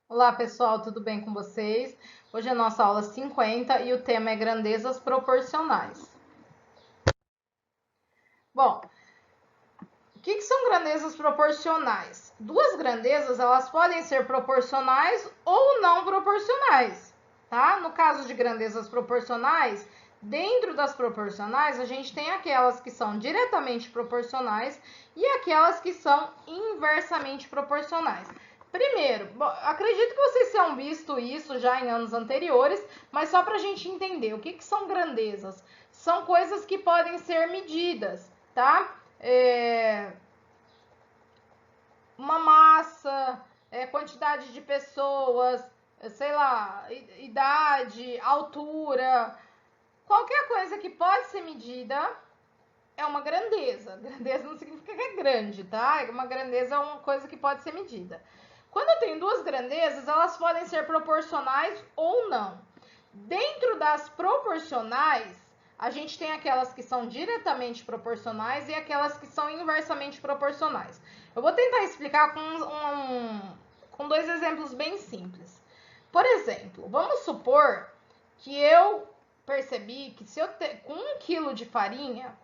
Olá pessoal, tudo bem com vocês? Hoje é a nossa aula 50 e o tema é grandezas proporcionais. Bom, o que são grandezas proporcionais? Duas grandezas, elas podem ser proporcionais ou não proporcionais, tá? No caso de grandezas proporcionais, dentro das proporcionais, a gente tem aquelas que são diretamente proporcionais e aquelas que são inversamente proporcionais. Primeiro, acredito que vocês tenham visto isso já em anos anteriores, mas só para a gente entender o que são grandezas. São coisas que podem ser medidas, tá? Uma massa, quantidade de pessoas, sei lá, idade, altura, qualquer coisa que pode ser medida é uma grandeza. Grandeza não significa que é grande, tá? Uma grandeza é uma coisa que pode ser medida. Quando eu tenho duas grandezas, elas podem ser proporcionais ou não. Dentro das proporcionais, a gente tem aquelas que são diretamente proporcionais e aquelas que são inversamente proporcionais. Eu vou tentar explicar com dois exemplos bem simples. Por exemplo, vamos supor que eu percebi que se eu com 1 quilo de farinha,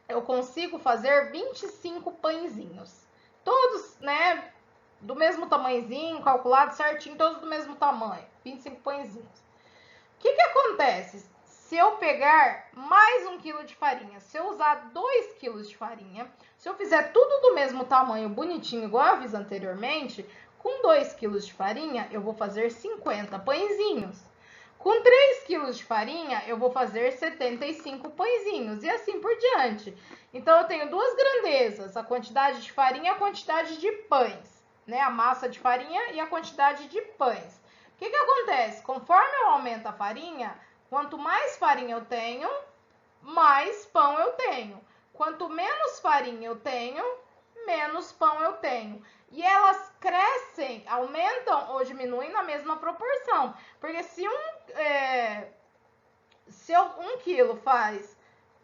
eu consigo fazer 25 pãezinhos. Todos, né, do mesmo tamanhozinho, calculado certinho, todos do mesmo tamanho. 25 pãezinhos. O que acontece? Se eu pegar mais 1 quilo de farinha, se eu usar 2 quilos de farinha, se eu fizer tudo do mesmo tamanho, bonitinho, igual eu fiz anteriormente, com 2 quilos de farinha, eu vou fazer 50 pãezinhos. Com 3 quilos de farinha, eu vou fazer 75 pãezinhos e assim por diante. Então, eu tenho duas grandezas, a quantidade de farinha e a quantidade de pães, né? A massa de farinha e a quantidade de pães. O que acontece? Conforme eu aumento a farinha, quanto mais farinha eu tenho, mais pão eu tenho. Quanto menos farinha eu tenho, menos pão eu tenho. E elas crescem, aumentam ou diminuem na mesma proporção. Porque se 1 quilo faz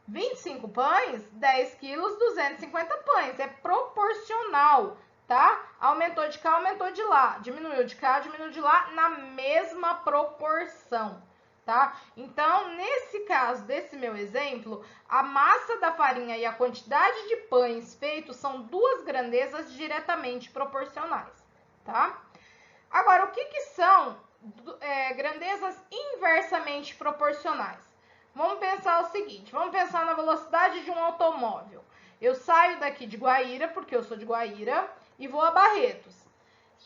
25 pães, 10 quilos, 250 pães. É proporcional, tá? Aumentou de cá, aumentou de lá. Diminuiu de cá, diminuiu de lá, na mesma proporção, tá? Então, nesse caso desse meu exemplo, a massa da farinha e a quantidade de pães feitos são duas grandezas diretamente proporcionais, tá? Agora, o que são grandezas inversamente proporcionais? Vamos pensar o seguinte, vamos pensar na velocidade de um automóvel. Eu saio daqui de Guaíra, porque eu sou de Guaíra, e vou a Barretos.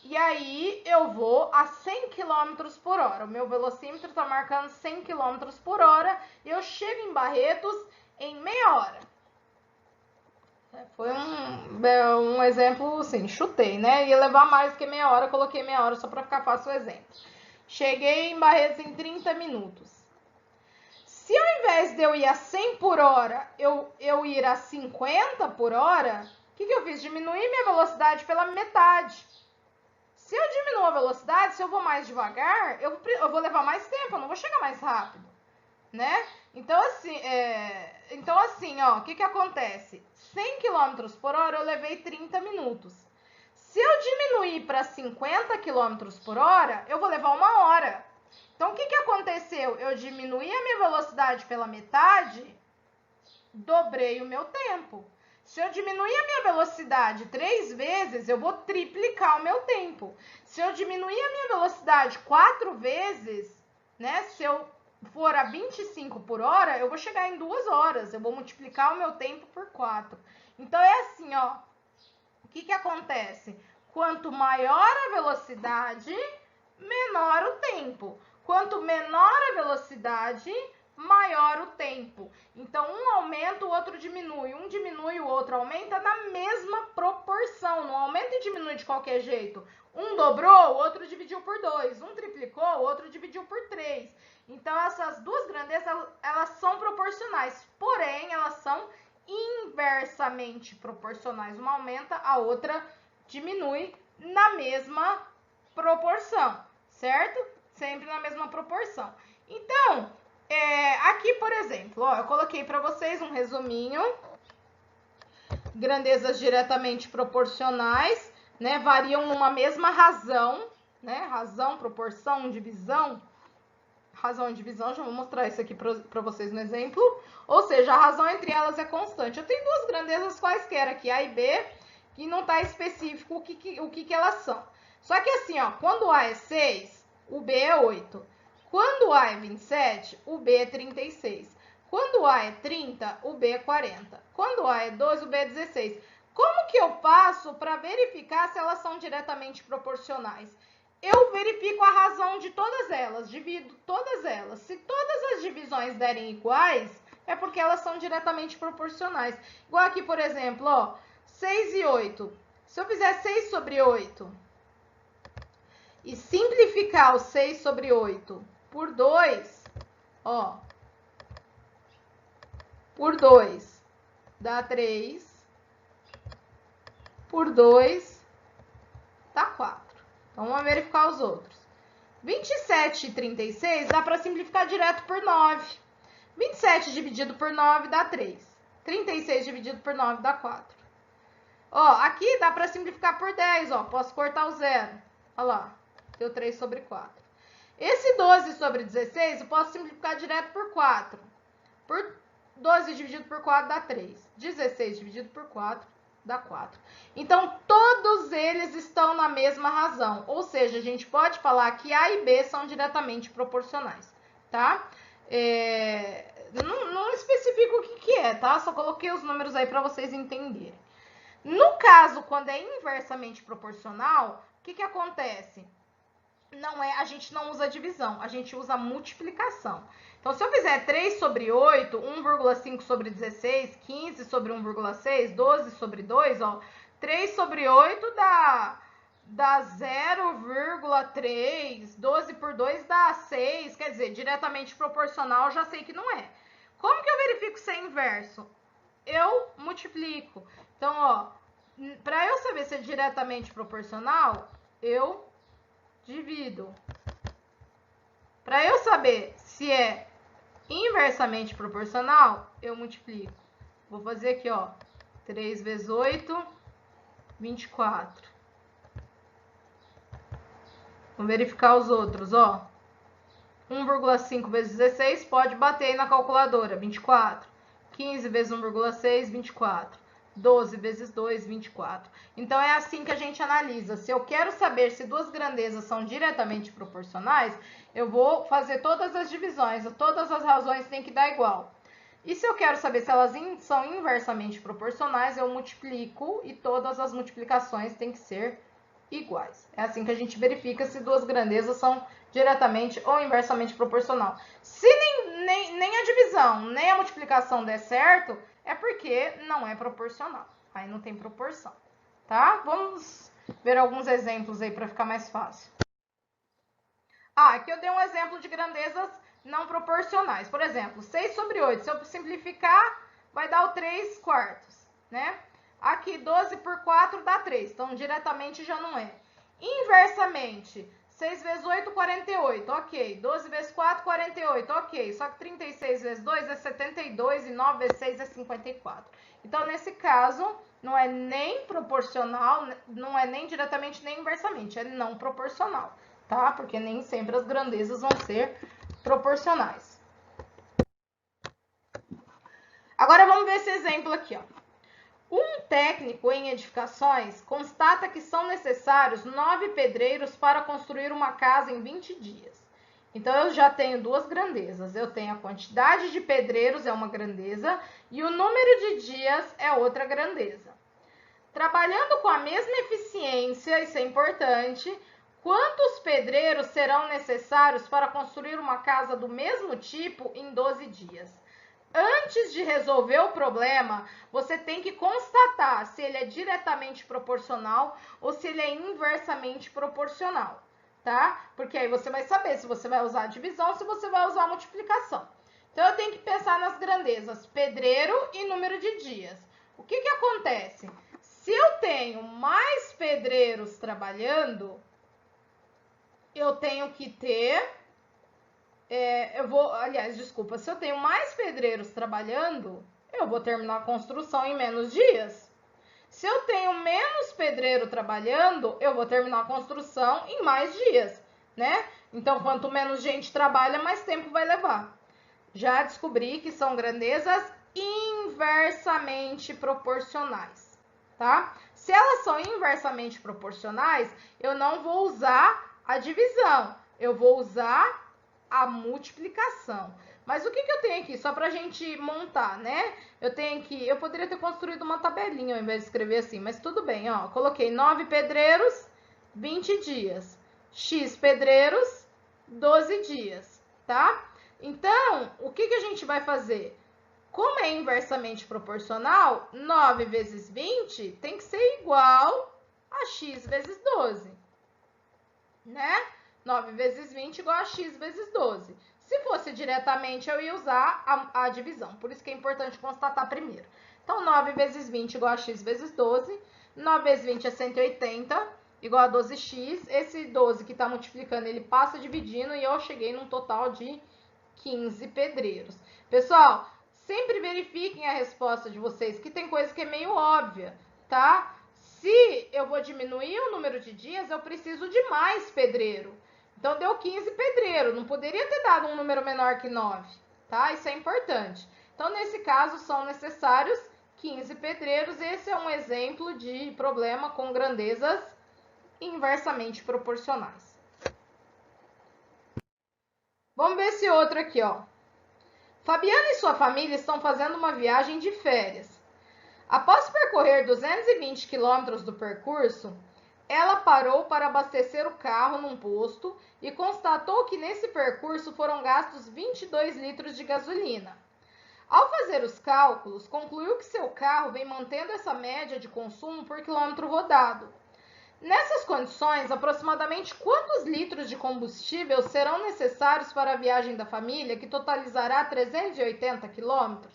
E aí eu vou a 100 km por hora. O meu velocímetro está marcando 100 km por hora. E eu chego em Barretos em meia hora. Foi um exemplo, assim, chutei, né? Ia levar mais do que meia hora, coloquei meia hora só para ficar fácil o exemplo. Cheguei em Barretos em 30 minutos. Se ao invés de eu ir a 100 por hora, eu ir a 50 por hora, o que eu fiz? Diminuir minha velocidade pela metade. Se eu diminuo a velocidade, se eu vou mais devagar, eu vou levar mais tempo, eu não vou chegar mais rápido, né? Então, assim, ó, o que acontece? 100 km por hora eu levei 30 minutos. Se eu diminuir para 50 km por hora, eu vou levar 1 hora. Então, o que aconteceu? Eu diminuí a minha velocidade pela metade, dobrei o meu tempo. Se eu diminuir a minha velocidade 3 vezes, eu vou triplicar o meu tempo. Se eu diminuir a minha velocidade 4 vezes, né? Se eu for a 25 por hora, eu vou chegar em 2 horas. Eu vou multiplicar o meu tempo por 4. Então, é assim, ó. O que acontece? Quanto maior a velocidade, menor o tempo. Quanto menor a velocidade, maior o tempo. Então, um aumenta, o outro diminui. Um diminui, o outro aumenta na mesma proporção. Não aumenta e diminui de qualquer jeito. Um dobrou, o outro dividiu por 2. Um triplicou, o outro dividiu por 3. Então, essas duas grandezas, elas são proporcionais. Porém, elas são inversamente proporcionais. Uma aumenta, a outra diminui na mesma proporção, certo? Sempre na mesma proporção. Então, aqui, por exemplo, ó, eu coloquei para vocês um resuminho. Grandezas diretamente proporcionais, né? Variam numa mesma razão, né? Razão, proporção, divisão. Razão e divisão, já vou mostrar isso aqui para vocês no exemplo. Ou seja, a razão entre elas é constante. Eu tenho duas grandezas quaisquer aqui, A e B, que não está específico o que elas são. Só que assim, ó, quando A é 6, o B é 8. Quando A é 27, o B é 36. Quando A é 30, o B é 40. Quando A é 12, o B é 16. Como que eu faço para verificar se elas são diretamente proporcionais? Eu verifico a razão de todas elas, divido todas elas. Se todas as divisões derem iguais, é porque elas são diretamente proporcionais. Igual aqui, por exemplo, ó, 6 e 8. Se eu fizer 6 sobre 8 e simplificar o 6 sobre 8 por 2, ó, por 2 dá 3, por 2 dá 4. Então, vamos verificar os outros. 27 e 36 dá para simplificar direto por 9. 27 dividido por 9 dá 3. 36 dividido por 9 dá 4. Ó, aqui dá para simplificar por 10, ó. Posso cortar o zero. Olha lá, deu 3 sobre 4. Esse 12 sobre 16 eu posso simplificar direto por 4. Por 12 dividido por 4 dá 3. 16 dividido por 4 dá 4. Então, todos eles estão na mesma razão. Ou seja, a gente pode falar que A e B são diretamente proporcionais, tá? Não especifico o que é, tá? Só coloquei os números aí para vocês entenderem. No caso, quando é inversamente proporcional, o que acontece? A gente não usa divisão, a gente usa multiplicação. Então, se eu fizer 3 sobre 8, 1,5 sobre 16, 15 sobre 1,6, 12 sobre 2, ó, 3 sobre 8 dá 0,3, 12 por 2 dá 6, quer dizer, diretamente proporcional, já sei que não é. Como que eu verifico se é inverso? Eu multiplico. Então, ó, para eu saber se é diretamente proporcional, eu divido. Para eu saber se é inversamente proporcional, eu multiplico. Vou fazer aqui, ó, 3 vezes 8, 24. Vamos verificar os outros, ó. 1,5 vezes 16, pode bater aí na calculadora, 24. 15 vezes 1,6, 24. 12 vezes 2, 24. Então, é assim que a gente analisa. Se eu quero saber se duas grandezas são diretamente proporcionais, eu vou fazer todas as divisões, todas as razões têm que dar igual. E se eu quero saber se elas são inversamente proporcionais, eu multiplico e todas as multiplicações têm que ser iguais. É assim que a gente verifica se duas grandezas são diretamente ou inversamente proporcional. Se nem a divisão, nem a multiplicação der certo, é porque não é proporcional. Aí não tem proporção, tá? Vamos ver alguns exemplos aí para ficar mais fácil. Aqui eu dei um exemplo de grandezas não proporcionais. Por exemplo, 6 sobre 8. Se eu simplificar, vai dar o 3 quartos, né? Aqui, 12 por 4 dá 3. Então, diretamente já não é. Inversamente, 6 vezes 8, 48. Ok. 12 vezes 4, 48. Ok. Só que 36 vezes 2 é 72 e 9 vezes 6 é 54. Então, nesse caso, não é nem proporcional, não é nem diretamente nem inversamente. É não proporcional, tá? Porque nem sempre as grandezas vão ser proporcionais. Agora, vamos ver esse exemplo aqui, ó. Um técnico em edificações constata que são necessários 9 pedreiros para construir uma casa em 20 dias. Então, eu já tenho duas grandezas. Eu tenho a quantidade de pedreiros, é uma grandeza, e o número de dias é outra grandeza. Trabalhando com a mesma eficiência, isso é importante, quantos pedreiros serão necessários para construir uma casa do mesmo tipo em 12 dias? Antes de resolver o problema, você tem que constatar se ele é diretamente proporcional ou se ele é inversamente proporcional, tá? Porque aí você vai saber se você vai usar a divisão ou se você vai usar a multiplicação. Então, eu tenho que pensar nas grandezas pedreiro e número de dias. O que acontece? Se eu tenho mais pedreiros trabalhando, eu tenho que ter... se eu tenho mais pedreiros trabalhando, eu vou terminar a construção em menos dias. Se eu tenho menos pedreiro trabalhando, eu vou terminar a construção em mais dias, né? Então, quanto menos gente trabalha, mais tempo vai levar. Já descobri que são grandezas inversamente proporcionais, tá? Se elas são inversamente proporcionais, eu não vou usar a divisão, eu vou usar a multiplicação. Mas o que eu tenho aqui? Só pra gente montar, né? Eu poderia ter construído uma tabelinha ao invés de escrever assim, mas tudo bem, ó. Coloquei 9 pedreiros, 20 dias. X pedreiros, 12 dias, tá? Então, o que a gente vai fazer? Como é inversamente proporcional, 9 vezes 20 tem que ser igual a x vezes 12, né? 9 vezes 20 igual a x vezes 12. Se fosse diretamente, eu ia usar a divisão. Por isso que é importante constatar primeiro. Então, 9 vezes 20 igual a x vezes 12. 9 vezes 20 é 180, igual a 12x. Esse 12 que está multiplicando, ele passa dividindo e eu cheguei num total de 15 pedreiros. Pessoal, sempre verifiquem a resposta de vocês, que tem coisa que é meio óbvia, tá? Se eu vou diminuir o número de dias, eu preciso de mais pedreiro. Então, deu 15 pedreiros. Não poderia ter dado um número menor que 9, tá? Isso é importante. Então, nesse caso, são necessários 15 pedreiros. Esse é um exemplo de problema com grandezas inversamente proporcionais. Vamos ver esse outro aqui, ó. Fabiana e sua família estão fazendo uma viagem de férias. Após percorrer 220 quilômetros do percurso, ela parou para abastecer o carro num posto e constatou que nesse percurso foram gastos 22 litros de gasolina. Ao fazer os cálculos, concluiu que seu carro vem mantendo essa média de consumo por quilômetro rodado. Nessas condições, aproximadamente quantos litros de combustível serão necessários para a viagem da família, que totalizará 380 quilômetros?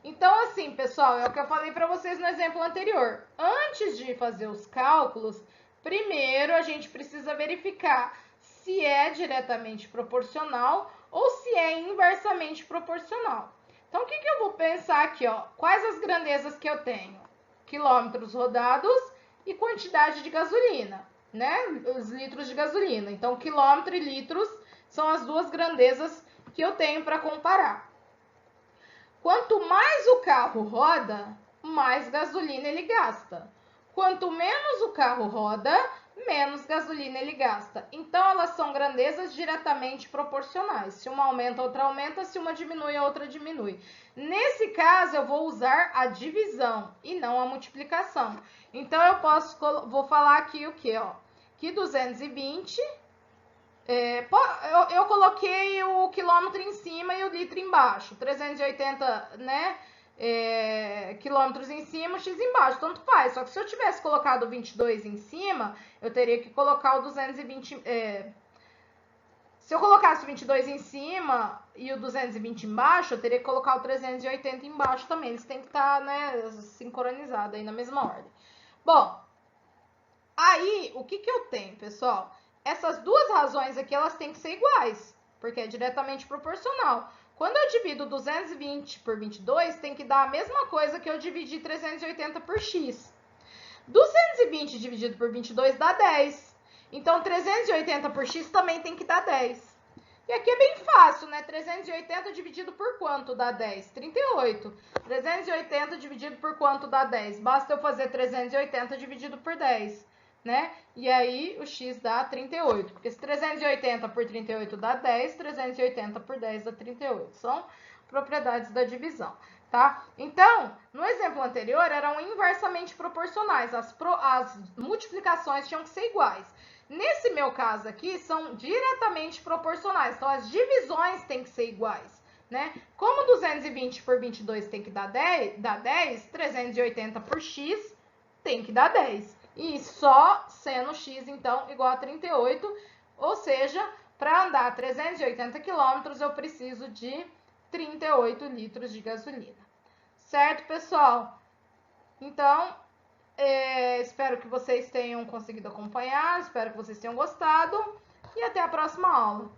Então, assim, pessoal, é o que eu falei para vocês no exemplo anterior. Antes de fazer os cálculos, primeiro a gente precisa verificar se é diretamente proporcional ou se é inversamente proporcional. Então, o que eu vou pensar aqui, ó? Quais as grandezas que eu tenho? Quilômetros rodados e quantidade de gasolina, né? Os litros de gasolina. Então, quilômetro e litros são as duas grandezas que eu tenho para comparar. Quanto mais o carro roda, mais gasolina ele gasta. Quanto menos o carro roda, menos gasolina ele gasta. Então, elas são grandezas diretamente proporcionais. Se uma aumenta, a outra aumenta. Se uma diminui, a outra diminui. Nesse caso, eu vou usar a divisão e não a multiplicação. Então, vou falar aqui o que, ó? Que 220... eu coloquei o quilômetro em cima e o litro embaixo. 380, né? Quilômetros em cima, x embaixo, tanto faz. Só que se eu tivesse colocado o 22 em cima, eu teria que colocar o 220... se eu colocasse o 22 em cima e o 220 embaixo, eu teria que colocar o 380 embaixo também. Eles têm que estar, né, sincronizados aí na mesma ordem. Bom, aí, o que eu tenho, pessoal? Essas duas razões aqui, elas têm que ser iguais, porque é diretamente proporcional. Quando eu divido 220 por 22, tem que dar a mesma coisa que eu dividi 380 por x. 220 dividido por 22 dá 10. Então, 380 por x também tem que dar 10. E aqui é bem fácil, né? 380 dividido por quanto dá 10? 38. 380 dividido por quanto dá 10? Basta eu fazer 380 dividido por 10, né? E aí o x dá 38. Porque se 380 por 38 dá 10, 380 por 10 dá 38. São propriedades da divisão, tá? Então, no exemplo anterior, eram inversamente proporcionais. As multiplicações tinham que ser iguais. Nesse meu caso aqui, são diretamente proporcionais. Então, as divisões têm que ser iguais, né? Como 220 por 22 tem que dar 10, 380 por x tem que dar 10. E só sendo x, então, igual a 38. Ou seja, para andar 380 quilômetros, eu preciso de 38 litros de gasolina. Certo, pessoal? Então, espero que vocês tenham conseguido acompanhar, espero que vocês tenham gostado e até a próxima aula.